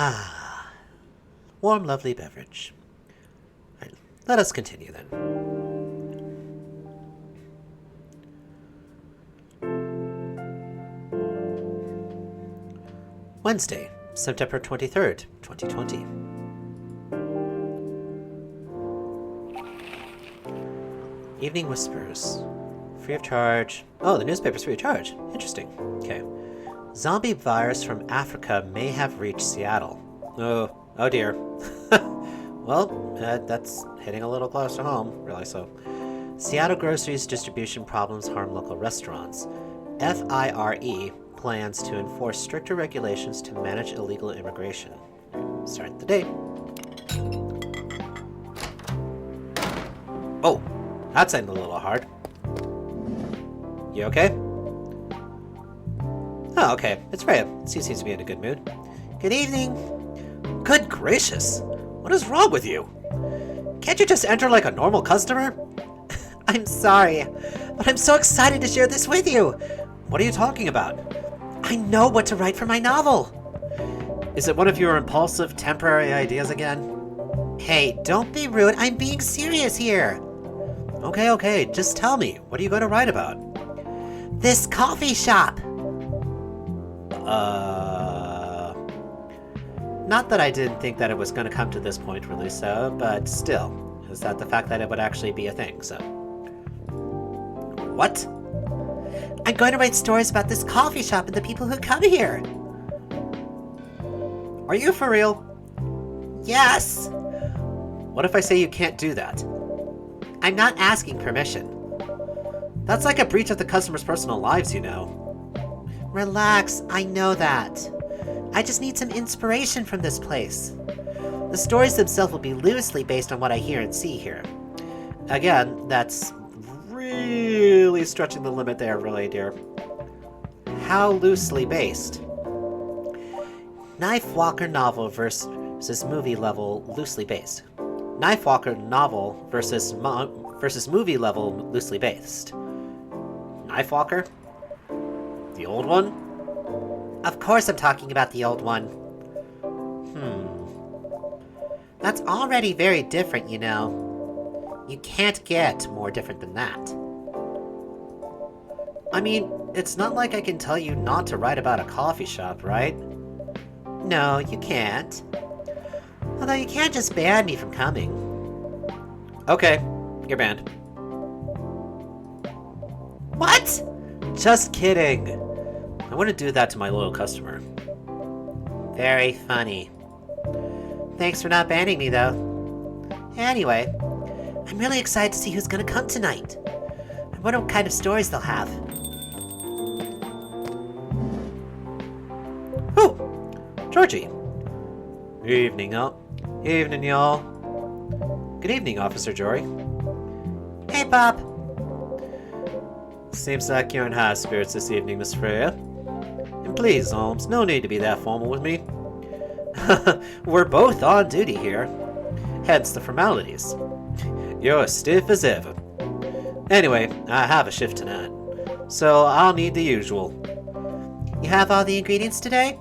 Ah, warm, lovely beverage. Right, let us continue then. Wednesday, September 23rd, 2020. Evening Whispers. Free of charge. Oh, the newspaper's free of charge. Interesting. Okay. Zombie virus from Africa may have reached Seattle. Oh dear. Well, that's hitting a little close to home, really so. Seattle groceries distribution problems harm local restaurants. FIRE plans to enforce stricter regulations to manage illegal immigration. Start the day. Oh, that sounded a little hard. You okay? Oh, okay. It's Rhea. She seems to be in a good mood. Good evening. Good gracious. What is wrong with you? Can't you just enter like a normal customer? I'm sorry, but I'm so excited to share this with you. What are you talking about? I know what to write for my novel. Is it one of your impulsive, temporary ideas again? Hey, don't be rude. I'm being serious here. Okay. Just tell me. What are you going to write about? This coffee shop. Not that I didn't think that it was going to come to this point, really, so, but still. Is that the fact that it would actually be a thing, so. What? I'm going to write stories about this coffee shop and the people who come here. Are you for real? Yes. What if I say you can't do that? I'm not asking permission. That's like a breach of the customer's personal lives, you know. Relax, I know that. I just need some inspiration from this place. The stories themselves will be loosely based on what I hear and see here. Again, that's really stretching the limit there, really, dear. How loosely based? Knife Walker novel versus movie level loosely based. Knife Walker novel versus movie level loosely based. Knife Walker? The old one? Of course I'm talking about the old one. That's already very different, you know. You can't get more different than that. I mean, it's not like I can tell you not to write about a coffee shop, right? No, you can't. Although you can't just ban me from coming. Okay, you're banned. What? Just kidding. I wouldn't do that to my loyal customer. Very funny. Thanks for not banning me, though. Anyway, I'm really excited to see who's gonna come tonight. I wonder what kind of stories they'll have. Oh, Georgie. Evening, Evening, y'all. Good evening, Officer Jory. Hey, Bob. Seems like you're in high spirits this evening, Miss Freya. And please, Holmes, no need to be that formal with me. We're both on duty here. Hence the formalities. You're as stiff as ever. Anyway, I have a shift tonight, so I'll need the usual. You have all the ingredients today?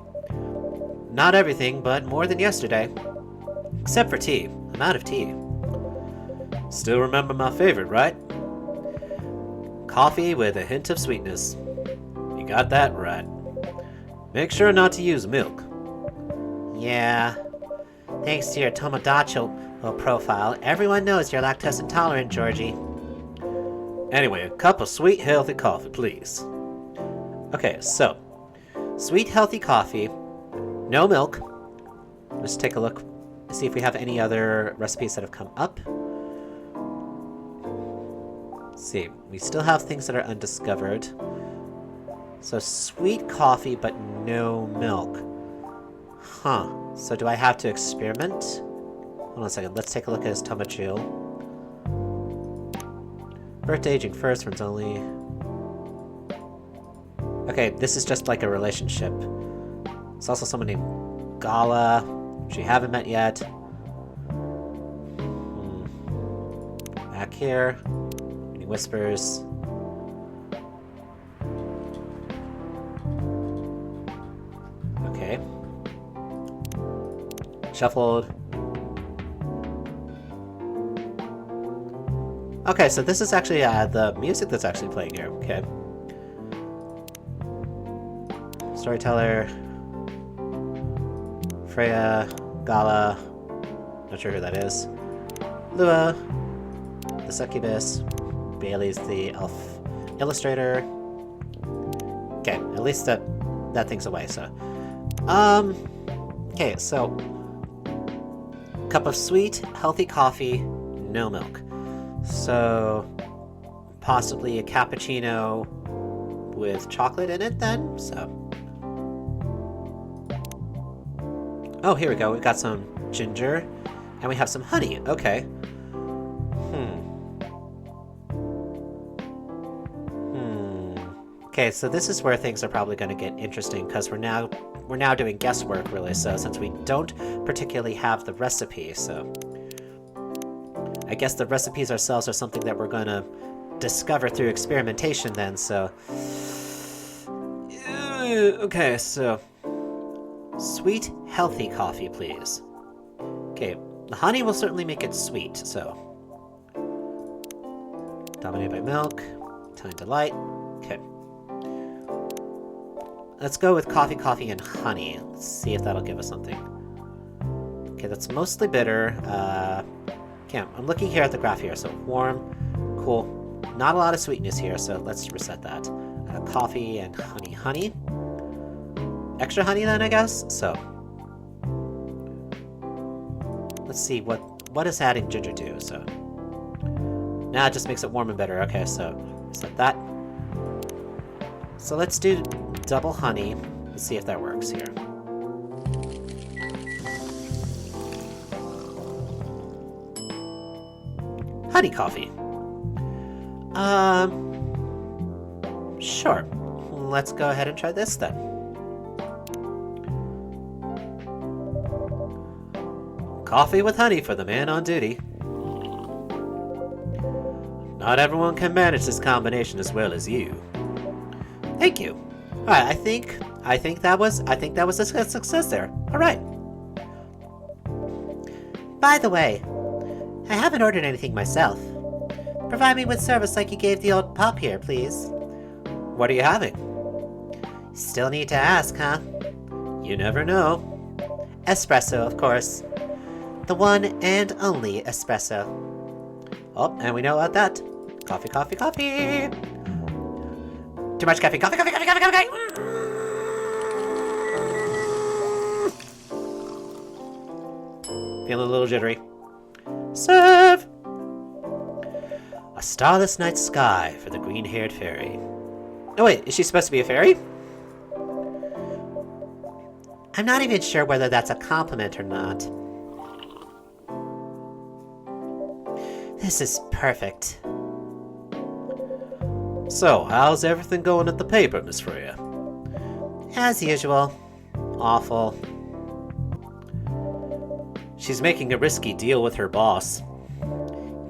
Not everything, but more than yesterday. Except for tea. I'm out of tea. Still remember my favorite, right? Coffee with a hint of sweetness. You got that right. Make sure not to use milk. Yeah. Thanks to your Tomodachi profile, everyone knows you're lactose intolerant, Georgie. Anyway, a cup of sweet, healthy coffee, please. Okay, so. Sweet, healthy coffee. No milk. Let's take a look. See if we have any other recipes that have come up. Let's see. We still have things that are undiscovered. So sweet coffee, but no milk. Huh. So do I have to experiment? Hold on a second. Let's take a look at his Tomodachi. Birthday aging first, friends only. Okay, this is just like a relationship. There's also someone named Gala, which we haven't met yet. Back here. Any whispers? Okay. Shuffled. Okay, so this is actually the music that's actually playing here. Okay. Storyteller. Freya. Gala. Not sure who that is. Lua. The succubus. Bailey's the elf illustrator. Okay, at least that thing's away, so. Okay, so. Cup of sweet, healthy coffee, no milk. So, possibly a cappuccino with chocolate in it then, so. Oh, here we go. We've got some ginger, and we have some honey. Okay. Okay, so this is where things are probably going to get interesting, because we're now doing guesswork, really, so since we don't particularly have the recipe, so I guess the recipes ourselves are something that we're going to discover through experimentation then, so okay, so sweet, healthy coffee, please. Okay, the honey will certainly make it sweet, so dominated by milk, Italian delight. Okay. Let's go with coffee, and honey. Let's see if that'll give us something. Okay, that's mostly bitter. Okay, I'm looking here at the graph here. So warm, cool. Not a lot of sweetness here, so let's reset that. Coffee and honey. Extra honey then, I guess? So. Let's see, what does adding ginger do? So. Nah, it just makes it warm and bitter. Okay, so reset that. So let's do double honey. Let's see if that works here. Honey coffee. Sure. Let's go ahead and try this then. Coffee with honey for the man on duty. Not everyone can manage this combination as well as you. Thank you. All right, I think that was a success there. All right. By the way, I haven't ordered anything myself. Provide me with service like you gave the old pup here, please. What are you having? Still need to ask, huh? You never know. Espresso, of course. The one and only espresso. Oh, and we know about that. Coffee. Too much coffee. Feeling a little jittery. Serve! A starless night sky for the green-haired fairy. Oh wait, is she supposed to be a fairy? I'm not even sure whether that's a compliment or not. This is perfect. So, how's everything going at the paper, Miss Freya? As usual. Awful. She's making a risky deal with her boss.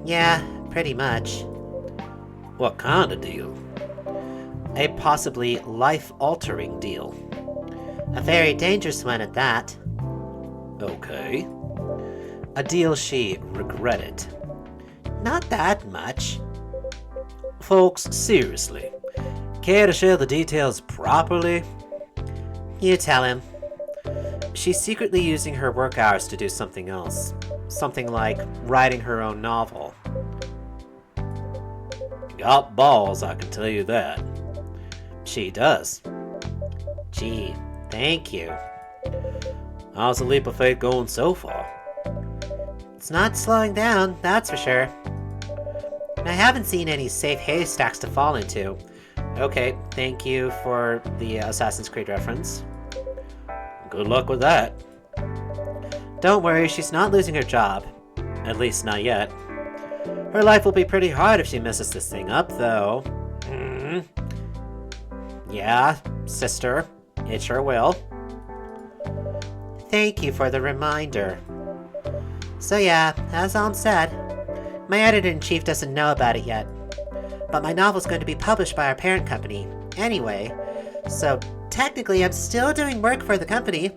Yeah, pretty much. What kind of deal? A possibly life-altering deal. A very dangerous one at that. Okay. A deal she regretted. Not that much. Folks, seriously, care to share the details properly? You tell him. She's secretly using her work hours to do something else. Something like writing her own novel. Got balls, I can tell you that. She does. Gee, thank you. How's the leap of faith going so far? It's not slowing down, that's for sure. I haven't seen any safe haystacks to fall into. Okay, thank you for the Assassin's Creed reference. Good luck with that. Don't worry, she's not losing her job. At least not yet. Her life will be pretty hard if she messes this thing up, though. Yeah, sister. It sure will. Thank you for the reminder. So yeah, as Alm said, my editor-in-chief doesn't know about it yet. But my novel's going to be published by our parent company, anyway. So technically I'm still doing work for the company.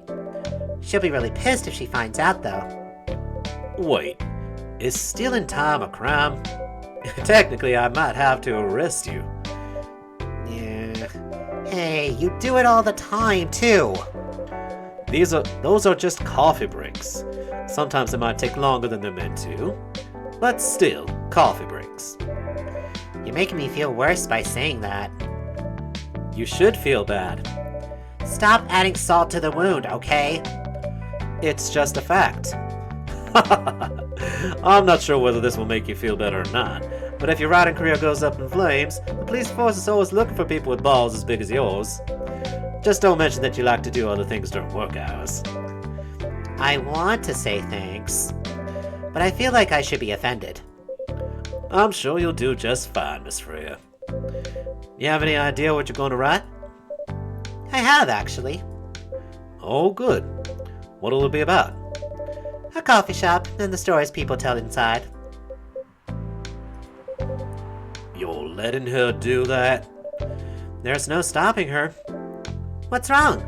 She'll be really pissed if she finds out, though. Wait, is stealing time a crime? Technically, I might have to arrest you. Yeah. Hey, you do it all the time, too. Those are just coffee breaks. Sometimes they might take longer than they're meant to, but still, coffee breaks. You're making me feel worse by saying that. You should feel bad. Stop adding salt to the wound, okay? It's just a fact. I'm not sure whether this will make you feel better or not, but if your writing career goes up in flames, the police force is always looking for people with balls as big as yours. Just don't mention that you like to do other things during work hours. I want to say thanks, but I feel like I should be offended. I'm sure you'll do just fine, Miss Freya. You have any idea what you're going to write? I have, actually. Oh, good. What'll it be about? A coffee shop and the stories people tell inside. You're letting her do that? There's no stopping her. What's wrong?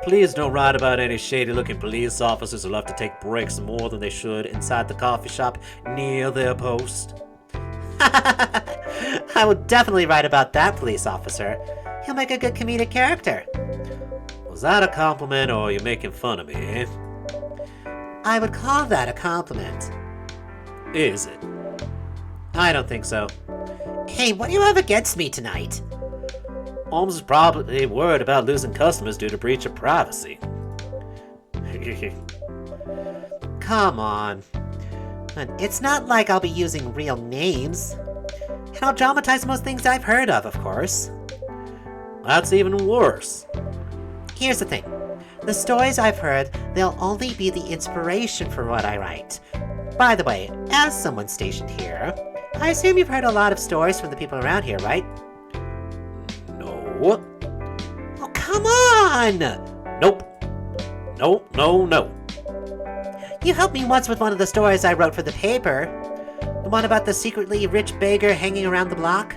Please don't write about any shady-looking police officers who love to take breaks more than they should inside the coffee shop near their post. I will definitely write about that police officer. He'll make a good comedic character. Was that a compliment or are you making fun of me, eh? I would call that a compliment. Is it? I don't think so. Hey, what do you have against me tonight? Holmes is probably worried about losing customers due to breach of privacy. Come on. And it's not like I'll be using real names. And I'll dramatize most things I've heard of course. That's even worse. Here's the thing. The stories I've heard, they'll only be the inspiration for what I write. By the way, as someone stationed here, I assume you've heard a lot of stories from the people around here, right? No. Oh, come on! Nope. No. You helped me once with one of the stories I wrote for the paper. The one about the secretly rich beggar hanging around the block.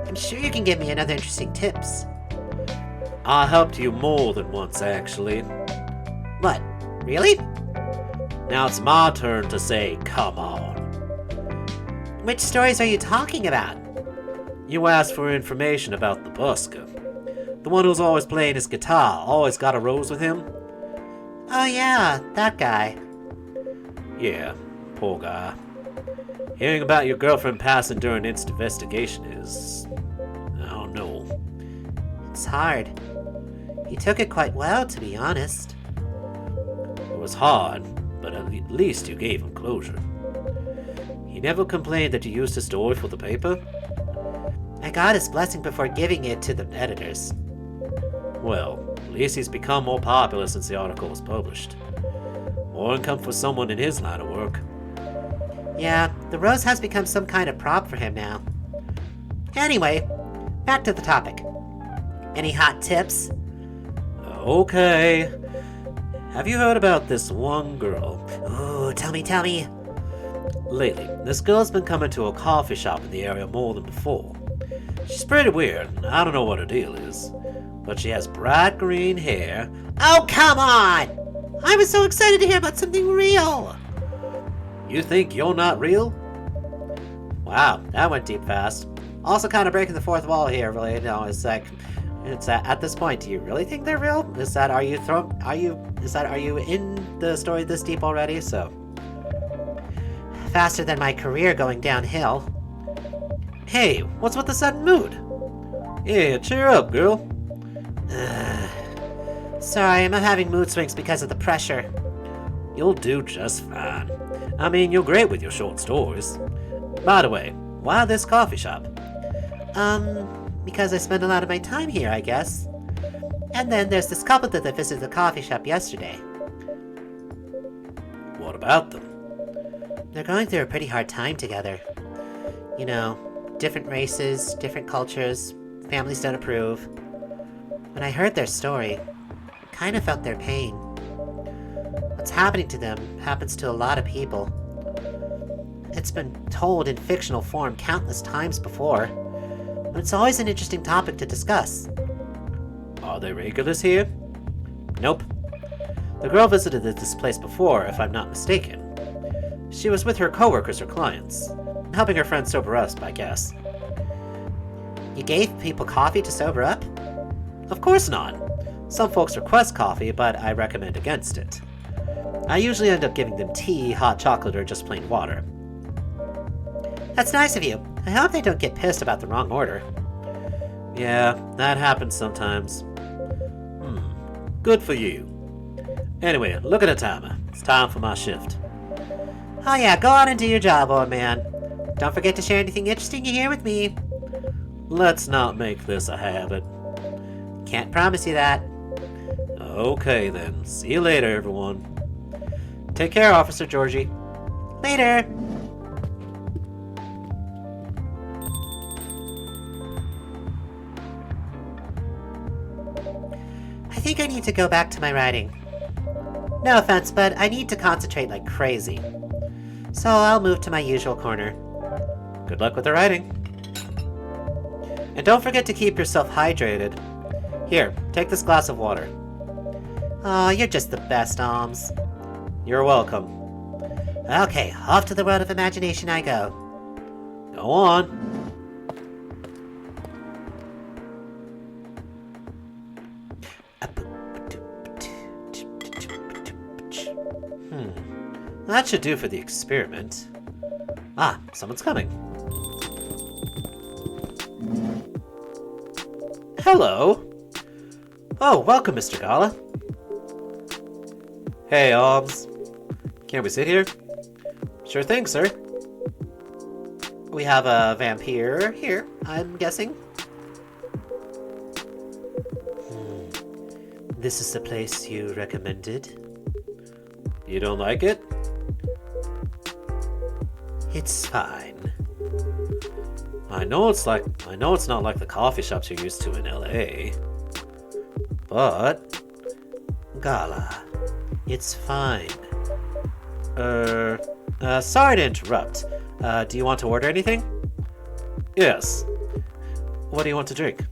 I'm sure you can give me another interesting tips. I helped you more than once, actually. What? Really? Now it's my turn to say, come on. Which stories are you talking about? You asked for information about the busker. The one who's always playing his guitar, always got a rose with him? Oh yeah, that guy. Yeah, poor guy. Hearing about your girlfriend passing during its investigation is... I don't know. It's hard. He took it quite well, to be honest. It was hard, but at least you gave him closure. He never complained that you used his story for the paper? I got his blessing before giving it to the editors. Well, at least he's become more popular since the article was published. More income for someone in his line of work. Yeah, the rose has become some kind of prop for him now. Anyway, back to the topic. Any hot tips? Okay. Have you heard about this one girl? Ooh, tell me. Lately, this girl's been coming to a coffee shop in the area more than before. She's pretty weird, and I don't know what her deal is. But she has bright green hair. Oh, come on! I was so excited to hear about something real! You think you're not real? Wow, that went deep fast. Also kind of breaking the fourth wall here, really. No, it's like... at this point, do you really think they're real? Are you in the story this deep already? So... faster than my career going downhill. Hey, what's with the sudden mood? Yeah, cheer up, girl. Sorry, I'm having mood swings because of the pressure. You'll do just fine. I mean, you're great with your short stories. By the way, why this coffee shop? Because I spend a lot of my time here, I guess. And then there's this couple that visited the coffee shop yesterday. What about them? They're going through a pretty hard time together. You know, different races, different cultures, families don't approve. When I heard their story, I kind of felt their pain. What's happening to them happens to a lot of people. It's been told in fictional form countless times before, but it's always an interesting topic to discuss. Are they regulars here? Nope. The girl visited this place before, if I'm not mistaken. She was with her coworkers or clients, helping her friends sober up, I guess. You gave people coffee to sober up? Of course not. Some folks request coffee, but I recommend against it. I usually end up giving them tea, hot chocolate, or just plain water. That's nice of you. I hope they don't get pissed about the wrong order. Yeah, that happens sometimes. Good for you. Anyway, look at the timer. It's time for my shift. Oh yeah, go on and do your job, old man. Don't forget to share anything interesting you hear with me. Let's not make this a habit. Can't promise you that. Okay then. See you later, everyone. Take care, Officer Georgie. Later. I think I need to go back to my writing. No offense, but I need to concentrate like crazy. So I'll move to my usual corner. Good luck with the writing. And don't forget to keep yourself hydrated. Here, take this glass of water. Oh, you're just the best, Alms. You're welcome. Okay, off to the world of imagination I go. Go on. That should do for the experiment. Ah, someone's coming. Hello. Oh, welcome, Mr. Gala. Hey, Alms. Can't we sit here? Sure thing, sir. We have a vampire here, I'm guessing. This is the place you recommended? You don't like it? It's fine. I know it's not like the coffee shops you're used to in LA. But Gala, it's fine. Sorry to interrupt. Do you want to order anything? Yes. What do you want to drink?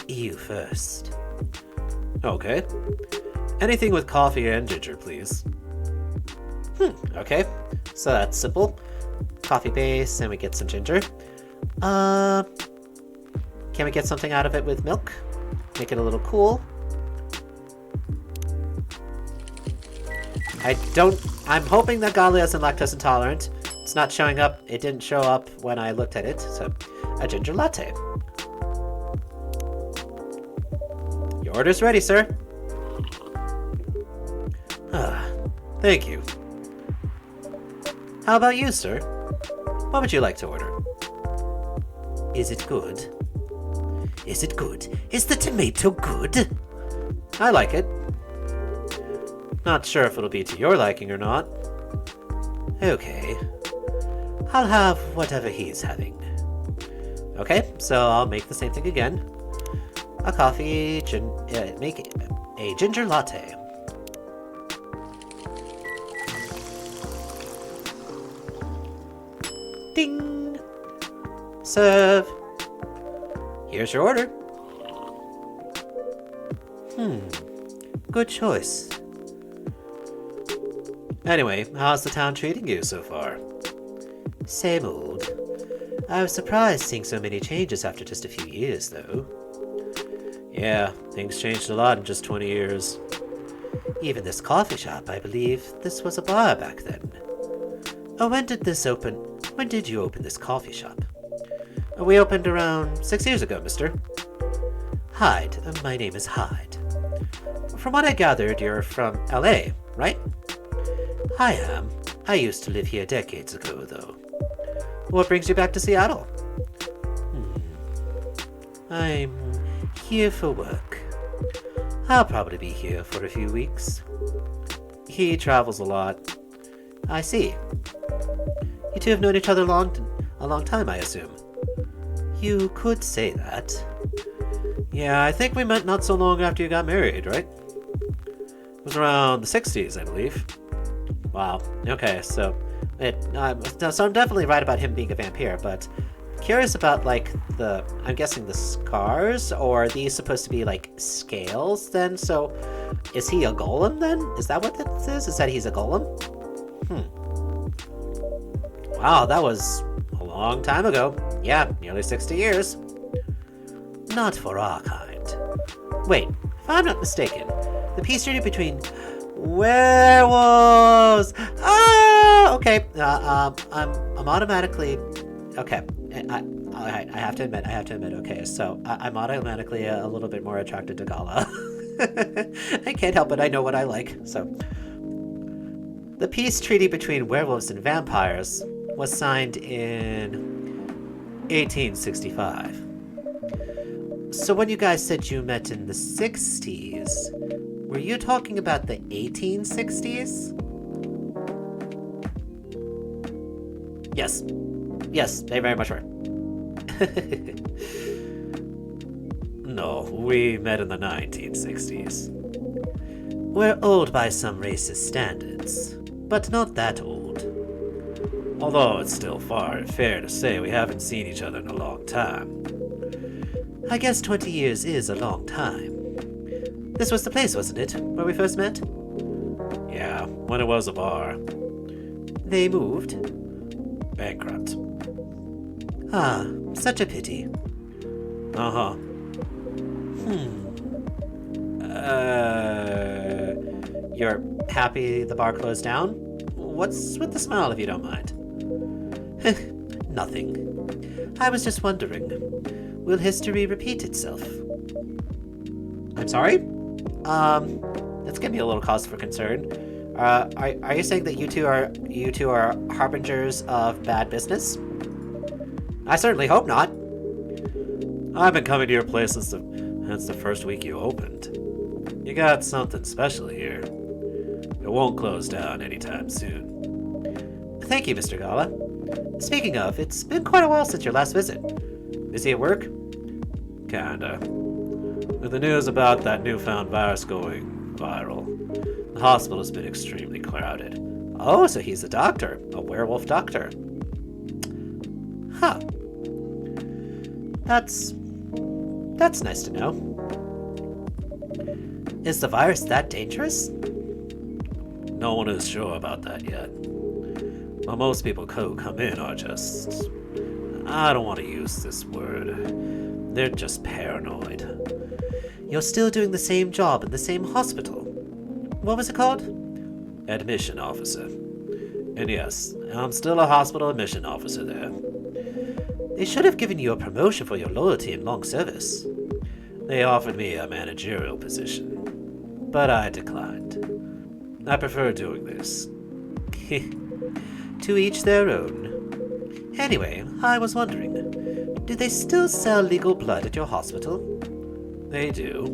You first. Okay. Anything with coffee and ginger, please. Okay. So that's simple. Coffee base, and we get some ginger. Can we get something out of it with milk? Make it a little cool. I'm hoping that Gala isn't lactose intolerant. It's not showing up. It didn't show up when I looked at it, so a ginger latte. Your order's ready, sir. Thank you. How about you, sir? What would you like to order? Is it good? Is it good? Is the tomato good? I like it. Not sure if it'll be to your liking or not. Okay. I'll have whatever he's having. Okay, so I'll make the same thing again. A coffee, make a ginger latte. Ding! Serve. Here's your order. Good choice. Anyway, how's the town treating you so far? Same old. I was surprised seeing so many changes after just a few years, though. Yeah, things changed a lot in just 20 years. Even this coffee shop, I believe. This was a bar back then. Oh, when did this open? When did you open this coffee shop? We opened around 6 years ago, mister. Hyde. My name is Hyde. From what I gathered, you're from LA, right? I am. I used to live here decades ago, though. What brings you back to Seattle? I'm here for work. I'll probably be here for a few weeks. He travels a lot. I see. You two have known each other a long time, I assume. You could say that. Yeah, I think we met not so long after you got married, right? It was around the 60s, I believe. Wow. Okay, so I'm definitely right about him being a vampire, but curious about, like, I'm guessing the scars, or are these supposed to be, like, scales, then? So, is he a golem, then? Is that what this is? Is that he's a golem? Wow, that was a long time ago. Yeah, nearly 60 years. Not for our kind. Wait, if I'm not mistaken, the peace treaty between werewolves. Ah, okay. I'm automatically okay. I have to admit. Okay, so I'm automatically a little bit more attracted to Gala. I can't help it. I know what I like. So, the peace treaty between werewolves and vampires was signed in 1865. So when you guys said you met in the 60s, were you talking about the 1860s? Yes. Yes, they very much were. No, we met in the 1960s. We're old by some racist standards, but not that old. Although it's still fair to say we haven't seen each other in a long time. I guess 20 years is a long time. This was the place, wasn't it, where we first met? Yeah, when it was a bar. They moved? Bankrupt. Ah, such a pity. Uh-huh. You're happy the bar closed down? What's with the smile, if you don't mind? Nothing. I was just wondering, will history repeat itself? I'm sorry? That's giving me a little cause for concern. Are you saying that you two are harbingers of bad business? I certainly hope not. I've been coming to your place since the first week you opened. You got something special here. It won't close down anytime soon. Thank you, Mr. Gala. Speaking of, it's been quite a while since your last visit. Busy at work? Kinda. With the news about that newfound virus going viral, the hospital's been extremely crowded. Oh, so he's a doctor. A werewolf doctor. Huh. That's nice to know. Is the virus that dangerous? No one is sure about that yet. But most people who come in are just... I don't want to use this word. They're just paranoid. You're still doing the same job in the same hospital. What was it called? Admission officer. And yes, I'm still a hospital admission officer there. They should have given you a promotion for your loyalty and long service. They offered me a managerial position, but I declined. I prefer doing this. To each their own. Anyway, I was wondering, do they still sell legal blood at your hospital? They do.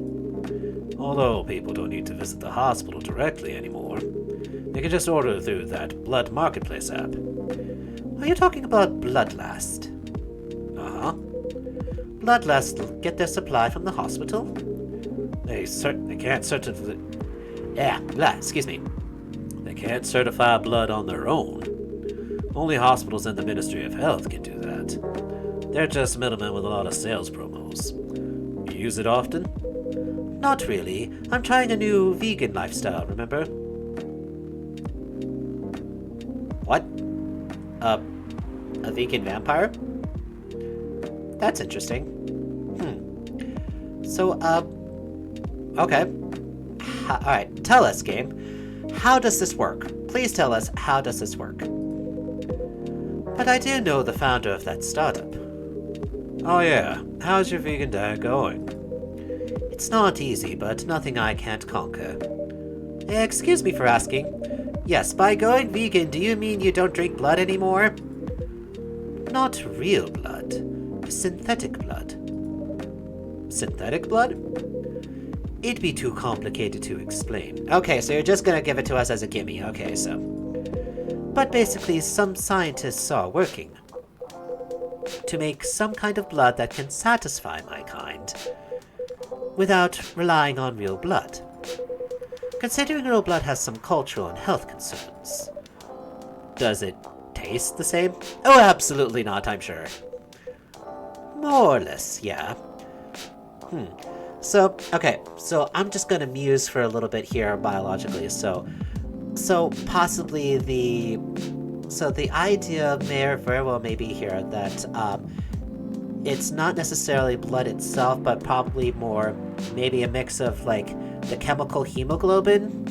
Although people don't need to visit the hospital directly anymore. They can just order through that blood marketplace app. Are you talking about Bloodlast? Uh-huh. Bloodlast get their supply from the hospital? They can't They can't certify blood on their own. Only hospitals and the Ministry of Health can do that. They're just middlemen with a lot of sales promos. You use it often? Not really. I'm trying a new vegan lifestyle, remember? What? A vegan vampire? That's interesting. So, okay. Alright, tell us, game. How does this work? Please tell us, how does this work? But I do know the founder of that startup. Oh yeah, how's your vegan diet going? It's not easy, but nothing I can't conquer. Excuse me for asking. Yes, by going vegan, do you mean you don't drink blood anymore? Not real blood. Synthetic blood. Synthetic blood? It'd be too complicated to explain. Okay, so you're just gonna give it to us as a gimme. Okay, so... But basically, some scientists are working to make some kind of blood that can satisfy my kind without relying on real blood. Considering real blood has some cultural and health concerns. Does it taste the same? Oh, absolutely not, I'm sure. More or less, yeah. So, okay, so I'm just gonna muse for a little bit here biologically. So possibly the idea may very well may be here that it's not necessarily blood itself, but probably more maybe a mix of like the chemical hemoglobin.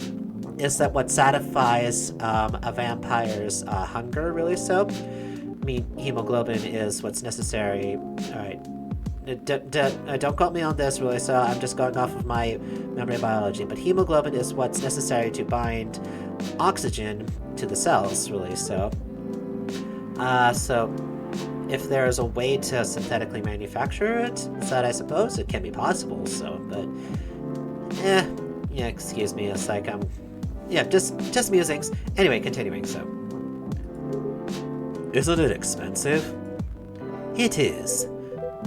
Is that what satisfies a vampire's hunger, really? So, I mean, hemoglobin is what's necessary. All right. Don't quote me on this, really, so I'm just going off of my memory of biology. But hemoglobin is what's necessary to bind oxygen to the cells, really. So if there's a way to synthetically manufacture it, that I suppose it can be possible. So, but yeah, excuse me. It's like just musings. Anyway, continuing. So, Isn't it expensive? it is.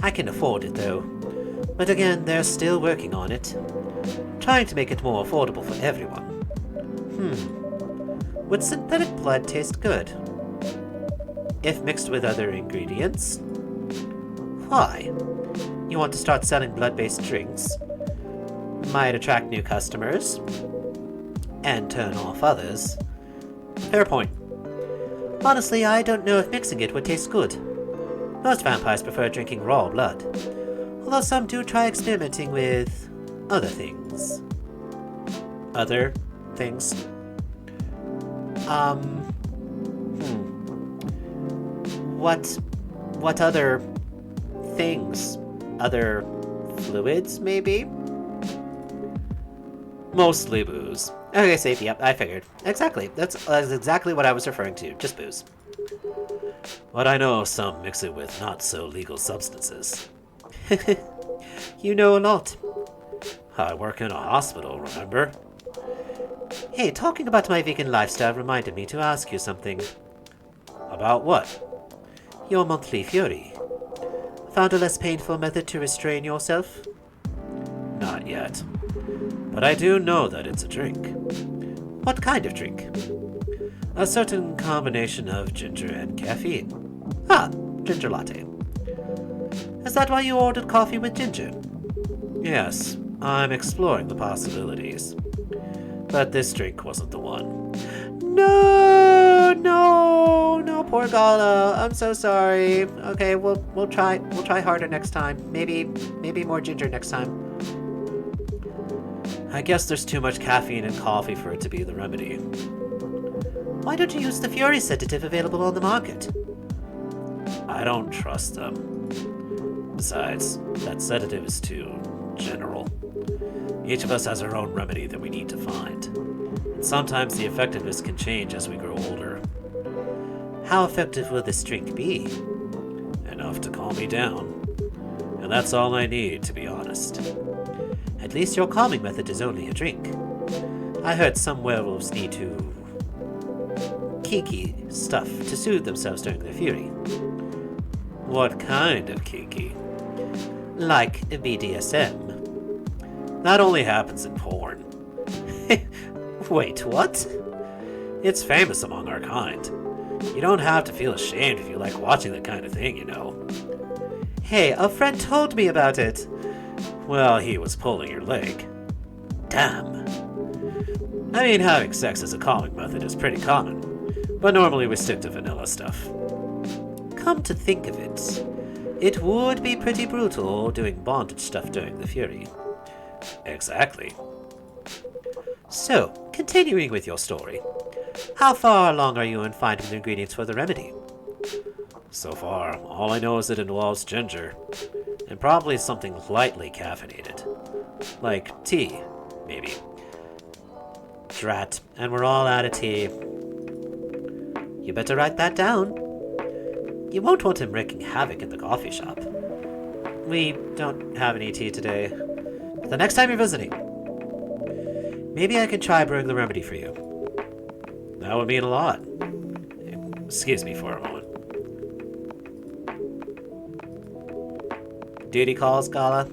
I can afford it though. But again, they're still working on it. Trying to make it more affordable for everyone. Would synthetic blood taste good? If mixed with other ingredients? Why? You want to start selling blood-based drinks? Might attract new customers. And turn off others. Fair point. Honestly, I don't know if mixing it would taste good. Most vampires prefer drinking raw blood, although some do try experimenting with other things. Other things? What other things? Other fluids, maybe? Mostly booze. Okay, safe, yep, I figured. Exactly, that's exactly what I was referring to, just booze. But I know some mix it with not-so-legal substances. You know a lot. I work in a hospital, remember? Hey, talking about my vegan lifestyle reminded me to ask you something. About what? Your monthly fury. Found a less painful method to restrain yourself? Not yet. But I do know that it's a drink. What kind of drink? A certain combination of ginger and caffeine. Ah, ginger latte. Is that why you ordered coffee with ginger? Yes, I'm exploring the possibilities. But this drink wasn't the one. No, poor Gala. I'm so sorry. Okay, we'll try harder next time. Maybe more ginger next time. I guess there's too much caffeine in coffee for it to be the remedy. Why don't you use the Fury sedative available on the market? I don't trust them. Besides, that sedative is too general. Each of us has our own remedy that we need to find. And sometimes the effectiveness can change as we grow older. How effective will this drink be? Enough to calm me down. And that's all I need, to be honest. At least your calming method is only a drink. I heard some werewolves need to kinky stuff to soothe themselves during their fury. What kind of kinky? Like BDSM. That only happens in porn. Wait, what? It's famous among our kind. You don't have to feel ashamed if you like watching that kind of thing, you know. Hey, a friend told me about it. Well, he was pulling your leg. Damn. I mean, having sex as a calming method is pretty common, but normally we stick to vanilla stuff. Come to think of it, it would be pretty brutal doing bondage stuff during the fury. Exactly. So, continuing with your story, how far along are you in finding the ingredients for the remedy? So far, all I know is it involves ginger, and probably something lightly caffeinated. Like tea, maybe. Drat, and we're all out of tea. You better write that down. You won't want him wreaking havoc in the coffee shop. We don't have any tea today. The next time you're visiting, maybe I can try brewing the remedy for you. That would mean a lot. Excuse me for a moment. Duty calls, Gala.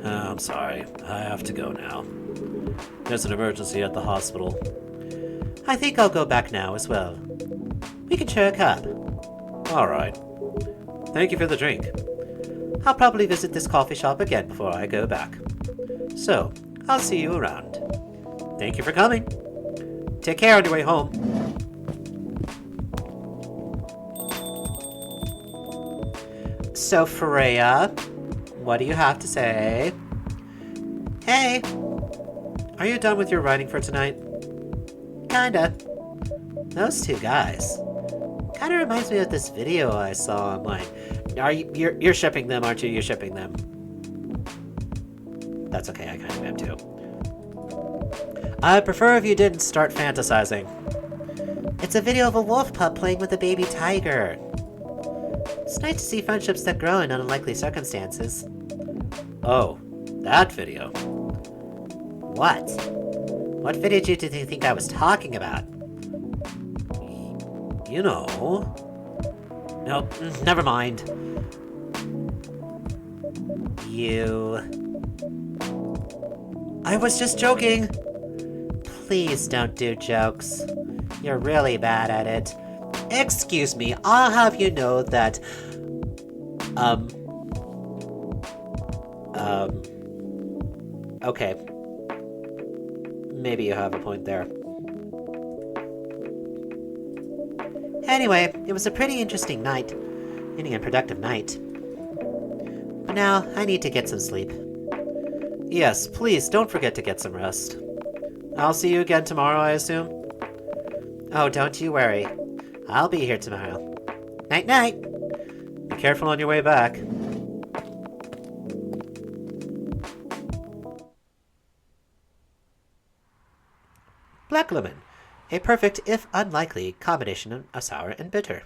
I'm sorry. I have to go now. There's an emergency at the hospital. I think I'll go back now as well. We can share a cab. All right. Thank you for the drink. I'll probably visit this coffee shop again before I go back. So, I'll see you around. Thank you for coming. Take care on your way home. So, Freya, what do you have to say? Hey, Are you done with your writing for tonight? kinda. Those two guys. Kinda reminds me of this video I saw online. You're shipping them, aren't you? You're shipping them. That's okay, I kind of am too. I'd prefer if you didn't start fantasizing. It's a video of a wolf pup playing with a baby tiger. It's nice to see friendships that grow in unlikely circumstances. Oh, that video. What? What video did you think I was talking about? You know. Nope, never mind. I was just joking. Please don't do jokes. You're really bad at it. Excuse me, I'll have you know that... Okay. Maybe you have a point there. Anyway, it was a pretty interesting night. Meaning a productive night. But now, I need to get some sleep. Yes, please don't forget to get some rest. I'll see you again tomorrow, I assume? Oh, don't you worry. I'll be here tomorrow. Night-night! Be careful on your way back. Black lemon. A perfect, if unlikely, combination of sour and bitter.